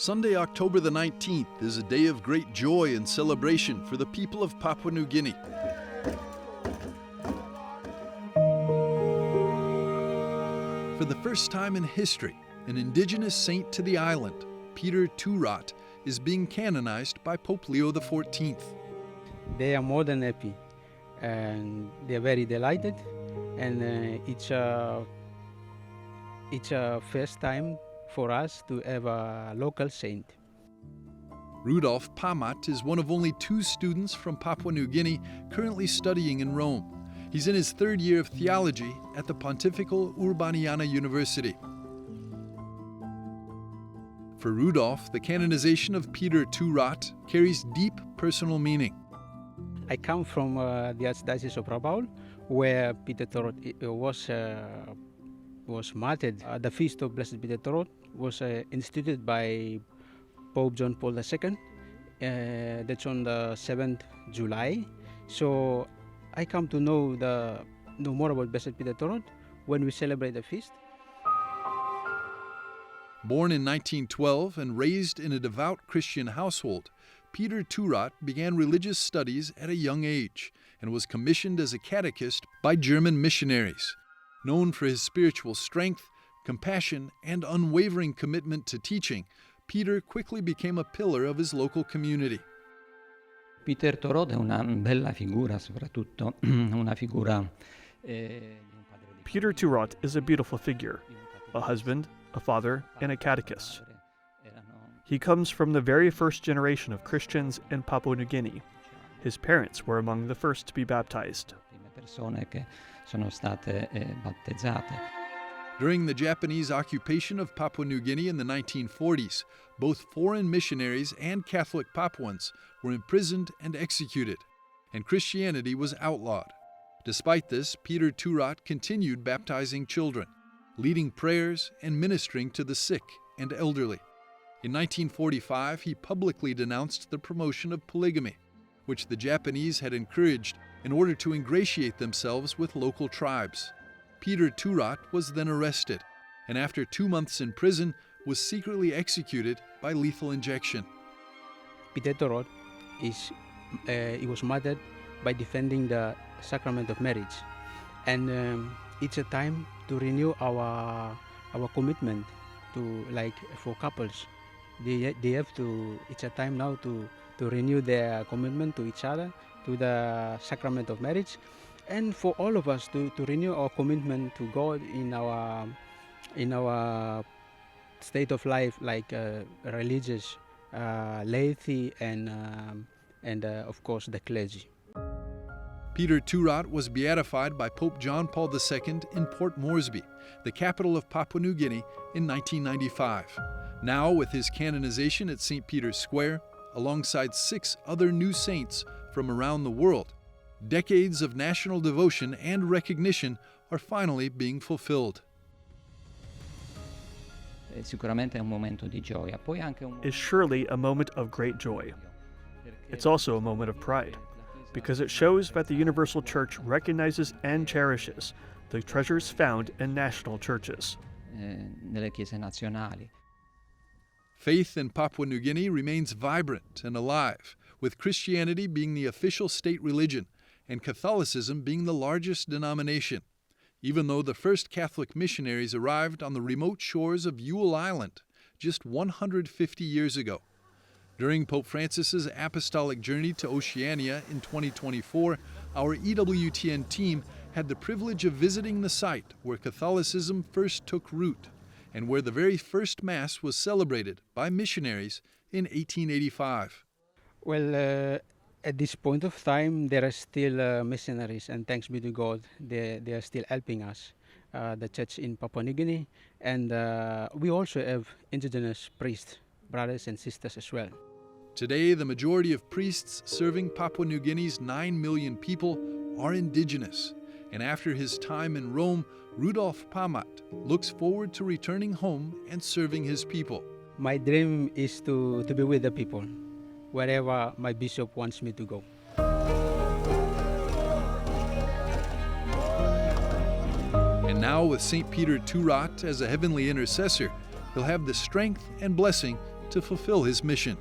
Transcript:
Sunday, October the 19th is a day of great joy and celebration for the people of Papua New Guinea. For the first time in history, an indigenous saint to the island, Peter Turat, is being canonized by Pope Leo XIV. They are more than happy, and they are very delighted, and it's a first time for us to have a local saint. Rudolf Pamat is one of only 2 students from Papua New Guinea currently studying in Rome. He's in his 3rd year of theology at the Pontifical Urbaniana University. For Rudolf, the canonization of Peter Turat carries deep personal meaning. I come from the Archdiocese of Rabaul, where Peter Turat was martyred. The feast of Blessed Peter Turat was instituted by Pope John Paul II. That's on the 7th July. So I come to know more about Blessed Peter Turat when we celebrate the feast. Born in 1912 and raised in a devout Christian household, Peter Turat began religious studies at a young age and was commissioned as a catechist by German missionaries. Known for his spiritual strength, compassion, and unwavering commitment to teaching, Peter quickly became a pillar of his local community. Peter Turat è una bella figura, soprattutto una figura. Peter Turat is a beautiful figure, a husband, a father, and a catechist. He comes from the very first generation of Christians in Papua New Guinea. His parents were among the first to be baptized. During the Japanese occupation of Papua New Guinea in the 1940s, both foreign missionaries and Catholic Papuans were imprisoned and executed, and Christianity was outlawed. Despite this, Peter Turat continued baptizing children, leading prayers and ministering to the sick and elderly. In 1945, he publicly denounced the promotion of polygamy, which the Japanese had encouraged in order to ingratiate themselves with local tribes. Peter Turat was then arrested, and after 2 months in prison, was secretly executed by lethal injection. Peter Turat he was martyred by defending the sacrament of marriage, and it's a time to renew our commitment to, like, for couples. They have to. It's a time now to renew their commitment to each other, to the sacrament of marriage, and for all of us to renew our commitment to God in our state of life, like religious laity and of course the clergy. Peter Turat was beatified by Pope John Paul II in Port Moresby, the capital of Papua New Guinea, in 1995. Now, with his canonization at St. Peter's Square, alongside 6 other new saints from around the world, decades of national devotion and recognition are finally being fulfilled. It's surely a moment of great joy. It's also a moment of pride, because it shows that the Universal Church recognizes and cherishes the treasures found in national churches. Faith in Papua New Guinea remains vibrant and alive, with Christianity being the official state religion and Catholicism being the largest denomination, even though the first Catholic missionaries arrived on the remote shores of Yule Island just 150 years ago. During Pope Francis's apostolic journey to Oceania in 2024, our EWTN team had the privilege of visiting the site where Catholicism first took root and where the very first Mass was celebrated by missionaries in 1885. Well, at this point of time, there are still missionaries, and thanks be to God, they are still helping us, the church in Papua New Guinea, and we also have indigenous priests, brothers and sisters as well. Today, the majority of priests serving Papua New Guinea's 9 million people are indigenous, and after his time in Rome, Rudolf Pamat looks forward to returning home and serving his people. My dream is to be with the people, wherever my bishop wants me to go. And now, with St. Peter Turat as a heavenly intercessor, he'll have the strength and blessing to fulfill his mission.